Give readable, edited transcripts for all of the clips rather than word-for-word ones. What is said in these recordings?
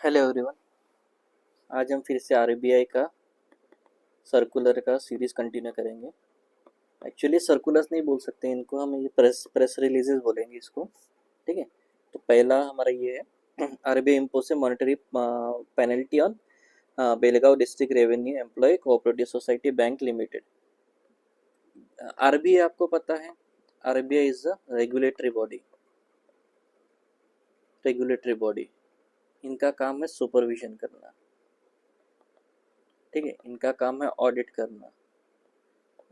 Hello everyone. आज हम फिर से आरबीआई का सर्कुलर का सीरीज़ कंटिन्यू करेंगे। एक्चुअली सर्कुलर्स नहीं बोल सकते इनको, हम ये प्रेस रिलीजेस बोलेंगे इसको। ठीक है, तो पहला हमारा ये है RBI imposes monetary penalty on Belgaum district revenue employ cooperative society bank limited. RBI आपको पता है, RBI is a regulatory body. इनका काम है सुपरविजन करना। ठीक है, इनका काम है ऑडिट करना,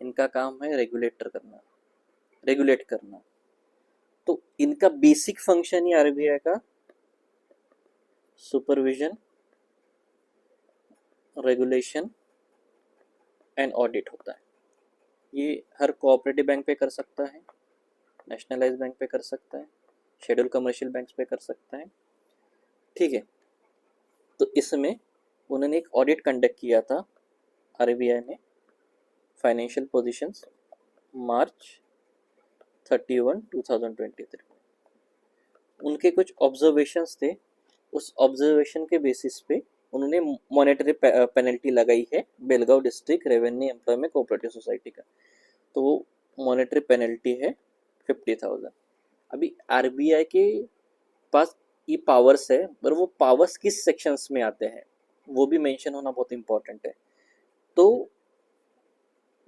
इनका काम है रेगुलेट करना। तो इनका बेसिक फंक्शन ही आरबीआई का सुपरविजन, रेगुलेशन एंड ऑडिट होता है। ये हर कोऑपरेटिव बैंक पे कर सकता है, नेशनलाइज बैंक पे कर सकता है, शेड्यूल कमर्शियल बैंक पे कर सकता है। ठीक है, तो इसमें उन्होंने एक ऑडिट कंडक्ट किया था आरबीआई ने, फाइनेंशियल पोजीशंस, मार्च 31, 2023 में। उनके कुछ ऑब्जर्वेशंस थे, उस ऑब्जर्वेशन के बेसिस पे उन्होंने मॉनेटरी पेनल्टी लगाई है Belgaum district revenue employment cooperative society का। तो वो मॉनेटरी पेनल्टी है 50,000। अभी आरबीआई के पास ये पावर्स है, पर वो पावर्स किस सेक्शंस में आते हैं वो भी मेंशन होना बहुत इंपॉर्टेंट है। तो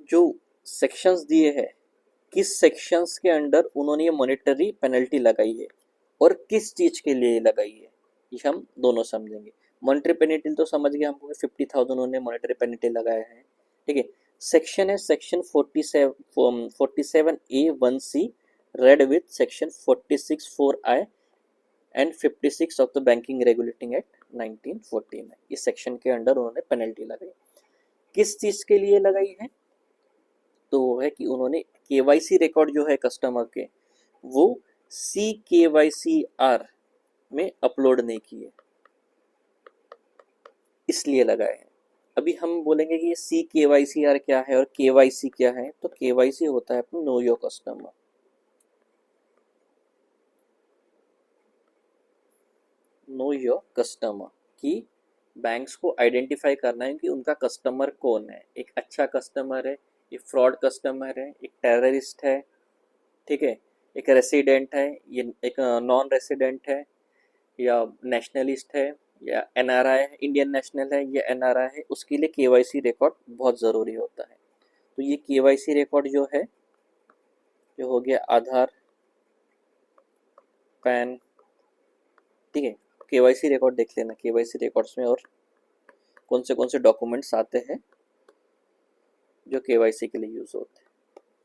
जो सेक्शंस दिए हैं, किस सेक्शंस के अंडर उन्होंने ये मॉनेटरी पेनल्टी लगाई है और किस चीज़ के लिए लगाई है, ये हम दोनों समझेंगे। मॉनेटरी पेनल्टी तो समझ गए हमको, 50,000 उन्होंने मॉनेटरी पेनल्टी लगाया है। ठीक है, सेक्शन है section 47A1C red with section 46(4)I and 56 of the banking regulating act 1949। इस सेक्शन के अंडर उन्होंने पेनल्टी लगाई। किस चीज़ के लिए लगाई है? तो वो है कि उन्होंने केवाईसी रिकॉर्ड जो है कस्टमर के, वो CKYCR में अपलोड नहीं किए, इसलिए लगाए हैं। अभी हम बोलेंगे कि ये CKYCR क्या है और KYC क्या है। तो KYC होता है अपना know your customer. Know your customer कि बैंक्स को आइडेंटिफाई करना है कि उनका कस्टमर कौन है। एक अच्छा कस्टमर है, एक फ्रॉड कस्टमर है, एक टेररिस्ट है, ठीक है, एक रेसिडेंट है, ये एक नॉन रेसिडेंट है, या नेशनलिस्ट है, या एनआरआई है, इंडियन नेशनल है या एनआरआई है, उसके लिए केवाईसी रिकॉर्ड बहुत ज़रूरी होता है। तो ये केवाईसी रिकॉर्ड जो है, जो हो गया आधार, पैन। ठीक है, केवाईसी रिकॉर्ड देख लेना, केवाईसी रिकॉर्ड्स में और कौन से डॉक्यूमेंट्स आते हैं जो केवाईसी के लिए यूज़ होते हैं।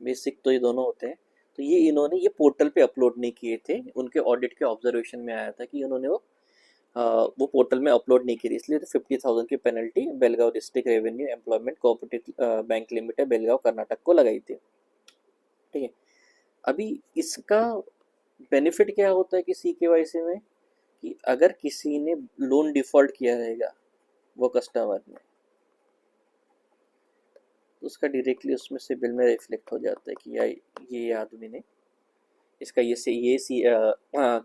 बेसिक तो ये दोनों होते हैं। तो ये इन्होंने ये पोर्टल पे अपलोड नहीं किए थे, उनके ऑडिट के ऑब्जर्वेशन में आया था कि उन्होंने वो पोर्टल में अपलोड नहीं की, इसलिए तो 50,000 की penalty Belgaum district revenue employment cooperative bank limited Belgaum Karnataka को लगाई थी। ठीक है, अभी इसका बेनिफिट क्या होता है कि CKYC में, कि अगर किसी ने लोन डिफॉल्ट किया रहेगा वो कस्टमर ने, तो उसका डायरेक्टली उसमें सिबिल में रिफ्लेक्ट हो जाता है कि यार ये आदमी ने, इसका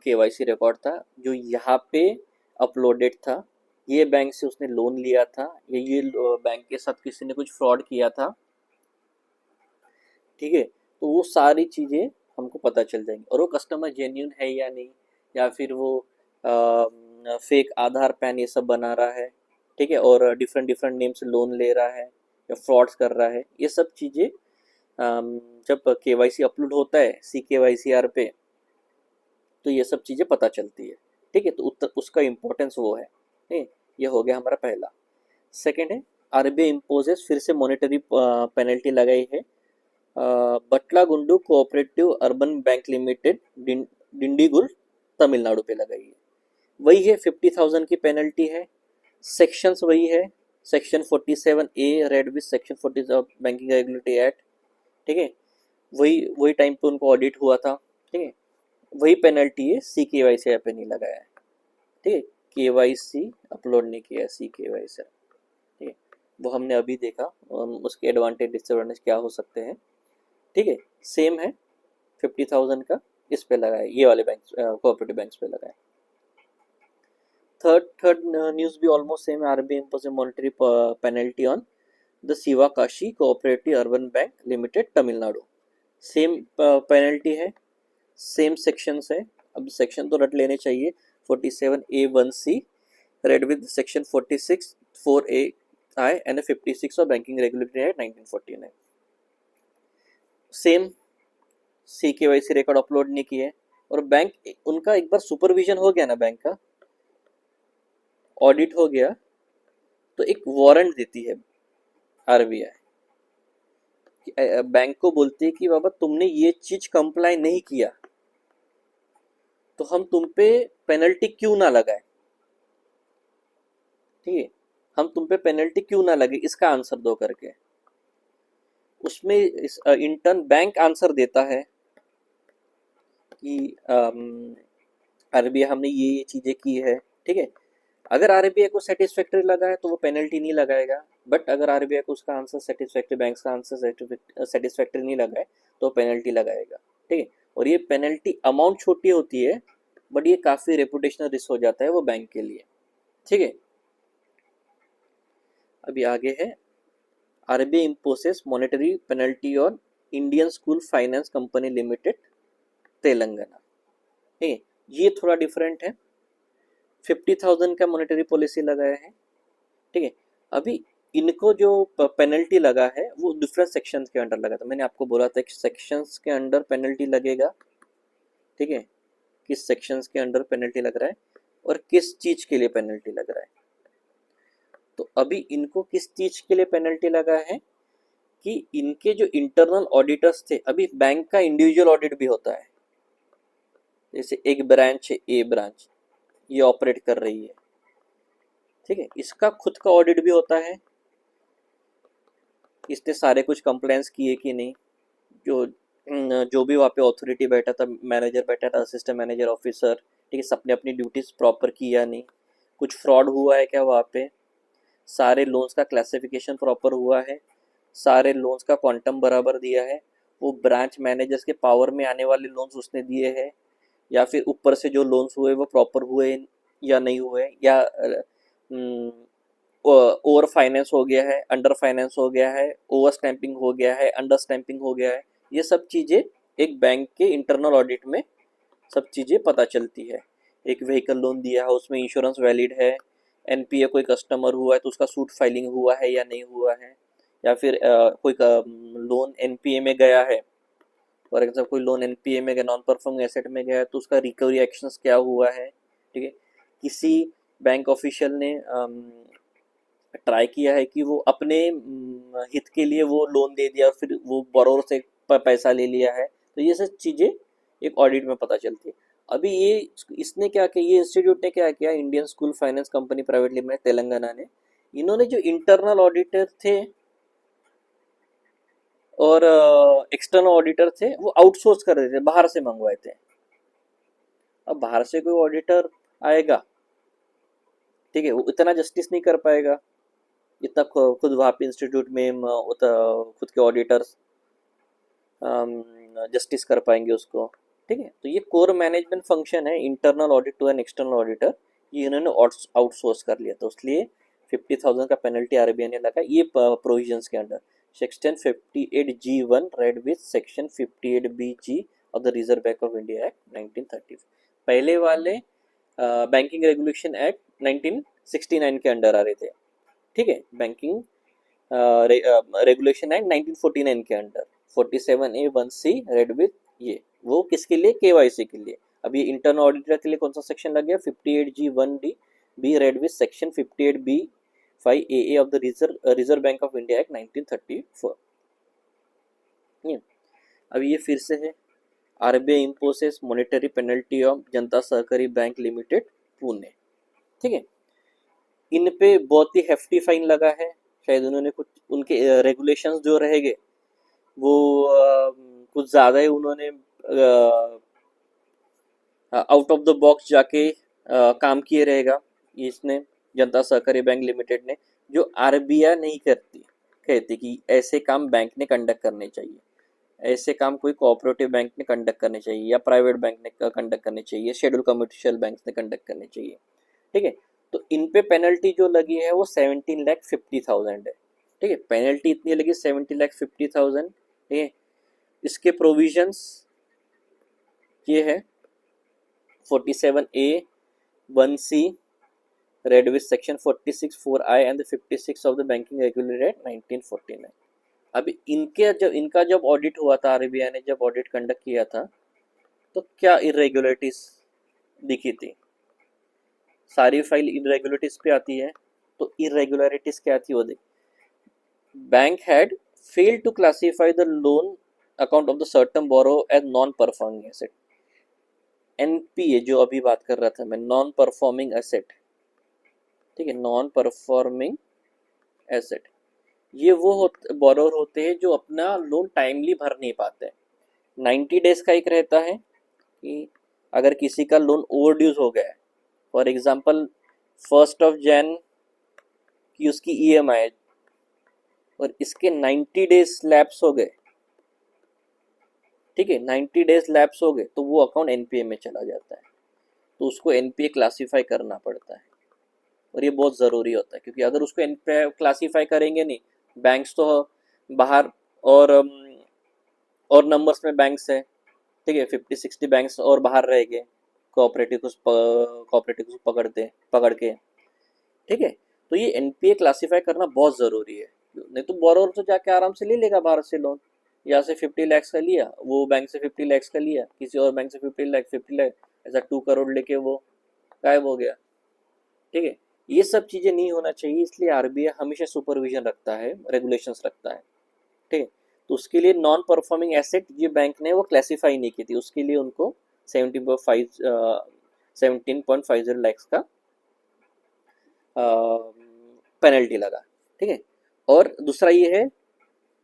KYC रिकॉर्ड था जो यहाँ पे अपलोडेड था, ये बैंक से उसने लोन लिया था, ये बैंक के साथ किसी ने कुछ फ्रॉड किया था। ठीक है, तो वो सारी चीज़ें हमको पता चल जाएंगी, और वो कस्टमर जेन्यून है या नहीं, या फिर वो फेक आधार पैन ये सब बना रहा है, ठीक है, और डिफरेंट डिफरेंट नेम से लोन ले रहा है या फ्रॉड्स कर रहा है, ये सब चीज़ें जब KYC अपलोड होता है CKYCR पे, तो ये सब चीज़ें पता चलती है। ठीक है, तो उसका इम्पोर्टेंस वो है। ठीक है, ये हो गया हमारा पहला। सेकेंड है, आरबीआई इम्पोजेस फिर से मॉनेटरी पेनल्टी लगाई है Batlagundu cooperative urban bank limited Dindigul Tamil Nadu पे लगाई है। वही है, 50,000 की पेनल्टी है, सेक्शंस वही है, section 47A red with section 40 banking regulatory act. ठीक है, वही वही टाइम पे उनको ऑडिट हुआ था। ठीक है, वही पेनल्टी है, CKYC पे नहीं लगाया है। ठीक है, KYC अपलोड नहीं किया CKYC। ठीक है, वो हमने अभी देखा, उसके एडवांटेज डिसएडवांटेज क्या हो सकते हैं। ठीक है, सेम है, 50,000 का इस पे लगाए, ये वाले बैंक कोऑपरेटिव बैंक्स पे लगाए। third news भी almost same है. RBI impose a monetary penalty on the Sivakashi Cooperative Urban Bank Limited, Tamil Nadu. Same penalty है, सेम सेक्शंस है. अब सेक्शन तो रट लेने चाहिए. 47A1C read with section 46 4AI and 56 of banking regulatory act 1949. Same CKYC record upload नहीं किए और बैंक उनका एक बार सुपरविजन हो गया ना, बैंक का ऑडिट हो गया, तो एक वारंट देती है RBI. बैंक को बोलती है कि बाबा तुमने ये चीज कंप्लाई नहीं किया तो हम तुम पे पेनल्टी क्यों ना लगाए. ठीक है, हम तुम पे पेनल्टी क्यों ना लगे, इसका आंसर दो करके. उसमें इंटर्न बैंक आंसर देता है कि RBI हमने ये चीजें की है. ठीक है, अगर RBI को सेटिस्फैक्टरी लगा है तो वो पेनल्टी नहीं लगाएगा, बट अगर RBI को उसका आंसर सेटिस्फैक्टरी, बैंक का आंसर सेटिस्फैक्टरी नहीं लगा है तो पेनल्टी लगाएगा. ठीक है, और ये पेनल्टी अमाउंट छोटी होती है बट ये काफ़ी रेपुटेशनल रिस्क हो जाता है वो बैंक के लिए. ठीक है, अभी आगे है RBI imposes monetary penalty on Indian school finance company limited, Telangana. ठीक है, ये थोड़ा डिफरेंट है. 50,000 का मॉनेटरी पॉलिसी लगाया है. ठीक है, अभी इनको जो पेनल्टी लगा है वो डिफरेंट सेक्शंस के अंडर लगा था. मैंने आपको बोला था कि सेक्शंस के अंडर पेनल्टी लगेगा. ठीक है, किस सेक्शंस के अंडर पेनल्टी लग रहा है और किस चीज के लिए पेनल्टी लग रहा है. तो अभी इनको किस चीज के लिए पेनल्टी लगा है कि इनके जो इंटरनल ऑडिटर्स थे, अभी बैंक का इंडिविजुअल ऑडिट भी होता है. जैसे एक ब्रांच है, ए ब्रांच, ये ऑपरेट कर रही है. ठीक है, इसका खुद का ऑडिट भी होता है. इसने सारे कुछ कंप्लेंट्स किए कि नहीं, जो भी वहाँ पे ऑथोरिटी बैठा था, मैनेजर बैठा था, असिस्टेंट मैनेजर, ऑफिसर, ठीक है, सबने अपनी ड्यूटीज प्रॉपर की या नहीं, कुछ फ्रॉड हुआ है क्या वहाँ पे, सारे लोन्स का क्लासिफिकेशन प्रॉपर हुआ है, सारे लोन्स का क्वांटम बराबर दिया है, वो ब्रांच मैनेजर्स के पावर में आने वाले लोन्स उसने दिए हैं, या फिर ऊपर से जो लोन्स हुए वो प्रॉपर हुए या नहीं हुए, या ओवर फाइनेंस हो गया है, अंडर फाइनेंस हो गया है, ओवर स्टैंपिंग हो गया है, अंडर स्टैंपिंग हो गया है. ये सब चीज़ें एक बैंक के इंटरनल ऑडिट में सब चीज़ें पता चलती है. एक व्हीकल लोन दिया है, उसमें इंश्योरेंस वैलिड है, NPA कोई कस्टमर हुआ है तो उसका सूट फाइलिंग हुआ है या नहीं हुआ है, या फिर कोई लोन NPA में गया है, फॉर एग्जाम्पल कोई लोन NPA में गया, नॉन परफॉर्मिंग एसेट में गया है, तो उसका रिकवरी एक्शंस क्या हुआ है. ठीक है, किसी बैंक ऑफिशियल ने ट्राई किया है कि वो अपने हित के लिए वो लोन दे दिया और फिर वो बोरोवर से पैसा ले लिया है, तो ये सब चीज़ें एक ऑडिट में पता चलती है. अभी ये इसने क्या किया, ये इंस्टीट्यूट ने क्या किया, Indian school finance company private limited Telangana ने, इन्होंने जो इंटरनल ऑडिटर थे और एक्सटर्नल ऑडिटर थे वो आउटसोर्स कर देते, बाहर से मंगवाए थे. अब बाहर से कोई ऑडिटर आएगा, ठीक है, वो इतना जस्टिस नहीं कर पाएगा जितना खुद वहाँ पे इंस्टीट्यूट में खुद के ऑडिटर्स जस्टिस कर पाएंगे उसको. ठीक है, तो ये कोर मैनेजमेंट फंक्शन है, internal audit to an external auditor, ये इन्होंने आउटसोर्स कर लिया. तो इसलिए 50,000 का पेनल्टी RBI ने लगा ये प्रोविजंस के under. Section 58G1 red with section 58BG of the reserve bank of India act 1930. पहले वाले बैंकिंग रेगुलेशन एक्ट 1969 के अंडर आ रहे थे. ठीक है, बैंकिंग रेगुलेशन एक्ट 1949 के अंडर 47A1C रेड विथ ये, वो किसके लिए, KYC के लिए. अब ये इंटरनल ऑडिटर के लिए कौन सा सेक्शन लग गया, 58G1D be read with section 58B5AA of the reserve bank of India act 1934. अब ये फिर से है, RBI imposes monetary penalty of जनता सहकारी बैंक लिमिटेड पुणे. ठीक है, इन पे बहुत ही हेफ्टी फाइन लगा है. शायद उन्होंने कुछ उनके रेगुलेशंस जो रहेंगे वो कुछ ज़्यादा ही उन्होंने आउट ऑफ द बॉक्स जाके काम किए रहेगा. इसने जनता सहकारी बैंक लिमिटेड ने, जो RBI नहीं करती, कहती कि ऐसे काम बैंक ने कंडक्ट करने चाहिए, ऐसे काम कोई कोऑपरेटिव बैंक ने कंडक्ट करने चाहिए या प्राइवेट बैंक ने कंडक्ट करने चाहिए, शेड्यूल कमर्शियल बैंक ने कंडक्ट करने चाहिए. ठीक है, तो इन पे पेनल्टी जो लगी है वो 17,50,000 है। ठीक है, पेनल्टी इतनी लगी 17,50,000। ठीक है, इसके प्रोविजंस ये है 47A(1)(c) read with section 46(4)(i) and the 56 of the banking regulator at 1949। अभी इनका जब ऑडिट हुआ था, आरबीआई ने जब ऑडिट कंडक्ट किया था, तो क्या इरेगुलरिटीज दिखी थी? सारी फाइल इरेगुलरिटीज पे आती है, तो इरेगुलरिटीज क्या थी वो देख। Bank had failed to classify the loan account of the certain borrower as non performing asset. NPA जो अभी बात कर रहा था मैं, नॉन परफॉर्मिंग एसेट। ठीक है, नॉन परफॉर्मिंग एसेट ये वो बोरोवर होते हैं जो अपना लोन टाइमली भर नहीं पाते। 90 डेज का एक रहता है कि अगर किसी का लोन ओवरड्यूज हो गया है, फॉर एग्जांपल 1 की उसकी ईएमआई और इसके 90 डेज लैप्स हो गए। ठीक है, 90 डेज लैप्स हो गए तो वो अकाउंट एनपीए में चला जाता है, तो उसको एनपीए क्लासीफाई करना पड़ता है। और ये बहुत ज़रूरी होता है, क्योंकि अगर उसको एनपीए क्लासीफाई करेंगे नहीं, बैंक्स तो बाहर और नंबर्स में बैंक्स है। ठीक है, 50-60 बैंक्स और बाहर रह गए, कोऑपरेटिव को पकड़ के। ठीक है, तो ये एनपीए क्लासीफाई करना बहुत ज़रूरी है, नहीं तो बोरोवर तो जाके आराम से ले लेगा बाहर से लोन। यहाँ से 50 लाख का लिया, वो बैंक से 50 लाख का लिया, किसी और बैंक से 50 लाख, ऐसा 2 करोड़ लेके वो गायब हो गया। ठीक है, ये सब चीज़ें नहीं होना चाहिए, इसलिए आरबीआई हमेशा सुपरविजन रखता है, रेगुलेशंस रखता है। ठीक है, तो उसके लिए नॉन परफॉर्मिंग एसेट ये बैंक ने वो क्लासीफाई नहीं की थी, उसके लिए उनको 17.50 लाख का पेनल्टी लगा। ठीक है, और दूसरा ये है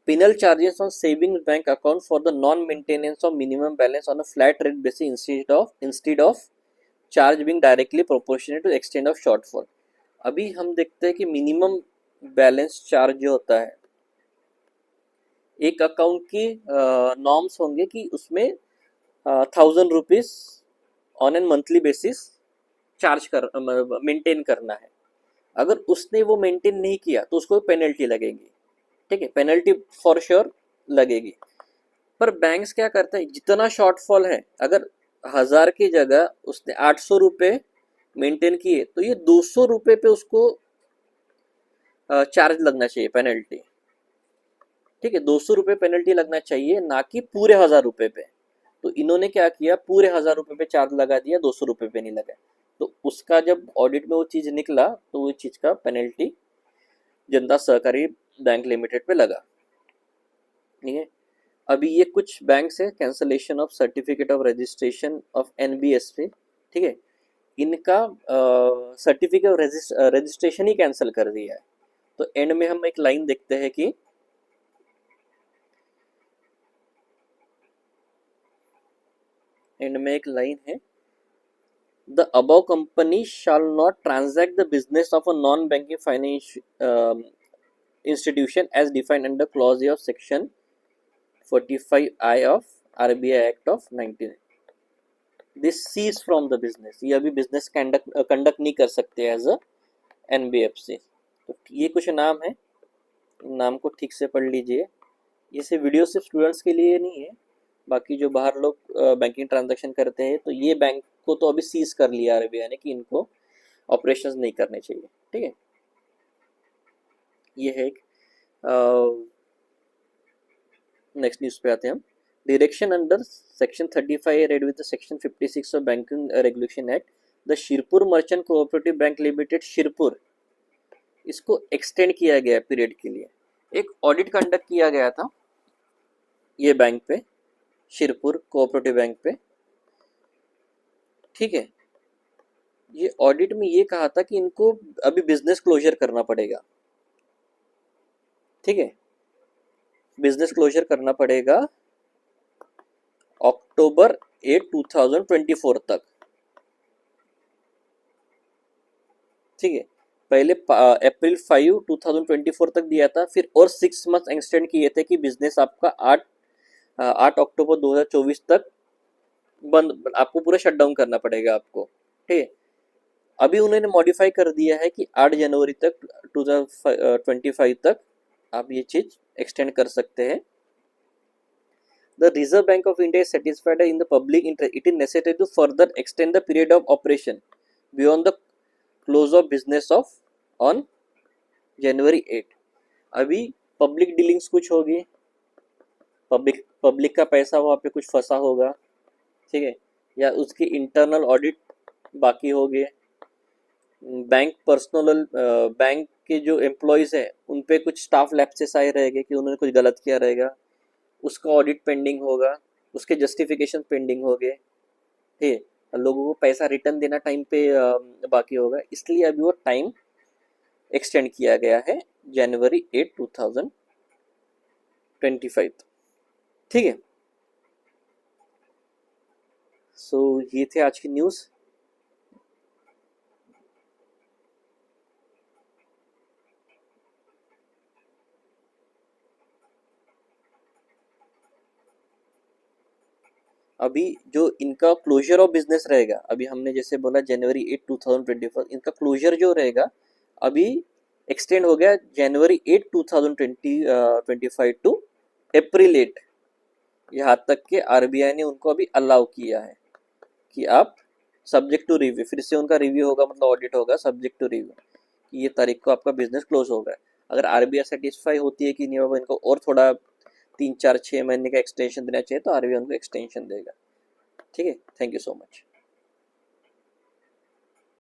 penal charges on savings bank account for the non maintenance of minimum balance on a flat rate basis instead of charge being directly proportionate to extent of shortfall। अभी हम देखते हैं कि मिनिमम बैलेंस चार्ज जो होता है, एक account की नॉर्म्स होंगे कि उसमें 1,000 rupees on an monthly basis charge कर मेंटेन करना है। अगर उसने वो मेंटेन नहीं किया तो उसको पेनल्टी लगेगी। ठीक है, पेनल्टी फॉर श्योर लगेगी। पर बैंक्स क्या करते हैं, जितना शॉर्टफॉल है, अगर 1,000 की जगह उसने 800 रुपये मेंटेन किए, तो ये 200 रुपये पे उसको चार्ज लगना चाहिए, पेनल्टी। ठीक है, 200 रुपये पेनल्टी लगना चाहिए, ना कि पूरे 1,000 रुपये पे। तो इन्होंने क्या किया, पूरे 1,000 रुपये पे चार्ज लगा दिया, 200 रुपये पे नहीं लगा। तो उसका जब ऑडिट में वो चीज़ निकला, तो वो चीज़ का पेनल्टी जनता सहकारी बैंक लिमिटेड पे लगा। ठीक है, अभी ये कुछ बैंक्स है, cancellation of certificate of registration of NBSP. ठीक है, इनका सर्टिफिकेट ऑफ रजिस्ट्रेशन ही कैंसिल कर दिया है। तो एंड में हम एक लाइन देखते हैं कि एंड में एक लाइन है, the above company shall not transact the business of a non banking financial institution as defined under clause A of section 45I of RBI Act of 19। This cease from the business, ये अभी business conduct नहीं कर सकते as a NBFC. तो ये कुछ नाम है, नाम को ठीक से पढ़ लीजिए। ये सिर्फ वीडियो सिर्फ स्टूडेंट्स के लिए नहीं है, बाकी जो बाहर लोग बैंकिंग ट्रांजैक्शन करते हैं, तो ये बैंक को तो अभी सीज कर लिया आरबीआई ने कि इनको ऑपरेशंस नहीं करने चाहिए। ठीक है, ये है एक। नेक्स्ट न्यूज़ पे आते हैं हम। Direction under section 35 read with section 56 of banking regulation act, the Shirpur merchant cooperative bank limited Shirpur, इसको एक्सटेंड किया गया पीरियड के लिए। एक ऑडिट कंडक्ट किया गया था ये बैंक पे, शिरपुर कोऑपरेटिव बैंक पे। ठीक है, ये ऑडिट में ये कहा था कि इनको अभी बिजनेस क्लोजर करना पड़ेगा। ठीक है, बिजनेस क्लोजर करना पड़ेगा अक्टूबर 8, 2024 तक। ठीक है, पहले अप्रैल 5, 2024 तक दिया था, फिर और 6 मंथ एक्सटेंड किए थे कि बिजनेस आपका 8 अक्टूबर 2024 तक बंद, आपको पूरा शट डाउन करना पड़ेगा आपको। ठीक है, अभी उन्होंने मॉडिफाई कर दिया है कि 8 जनवरी तक 2025 तक आप ये चीज़ एक्सटेंड कर सकते हैं। The Reserve Bank of India is satisfied in the public interest. It is necessary to further extend the period of operation beyond the close of business of on January 8। अभी पब्लिक डीलिंग्स कुछ होगी, public का पैसा वहाँ पे कुछ फंसा होगा, ठीक है, या उसकी इंटरनल ऑडिट बाकी हो गए, बैंक के जो एम्प्लॉयज़ हैं उन पे कुछ स्टाफ लैप्सेस आए रहेंगे कि उन्होंने कुछ गलत किया रहेगा, उसका ऑडिट पेंडिंग होगा, उसके जस्टिफिकेशन पेंडिंग हो गए, ठीक है, लोगों को पैसा रिटर्न देना टाइम पे बाकी होगा, इसलिए अभी वो टाइम एक्सटेंड किया गया है जनवरी 8 2025, ठीक है। सो ये थे आज की न्यूज़। अभी जो इनका क्लोजर ऑफ बिजनेस रहेगा, अभी हमने जैसे बोला जनवरी 8 2024, इनका क्लोजर जो रहेगा अभी एक्सटेंड हो गया जनवरी 8 2025 टू अप्रैल 8। यहाँ तक के आरबीआई ने उनको अभी अलाउ किया है कि आप सब्जेक्ट टू रिव्यू, फिर से उनका रिव्यू होगा, मतलब ऑडिट होगा सब्जेक्ट टू रिव्यू, कि ये तारीख को आपका बिजनेस क्लोज होगा। अगर आरबीआई सेटिस्फाई होती है कि नहीं बाबा इनको और थोड़ा 3 4 6 महीने का एक्सटेंशन देना चाहिए, तो आरबीआई उनको एक्सटेंशन देगा, ठीक है। Thank you so much.